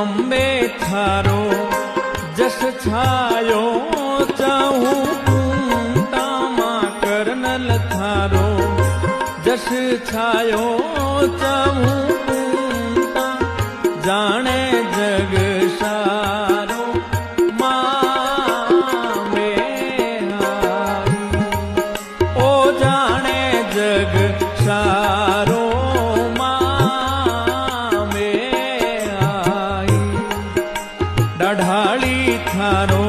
अंबे थारो जस छायो चाहूं कुंता मां करनल थारो जस छायो चाहूं कुंता जाने जग सारो मां में आई ओ जाने जग सारो ढाली थारो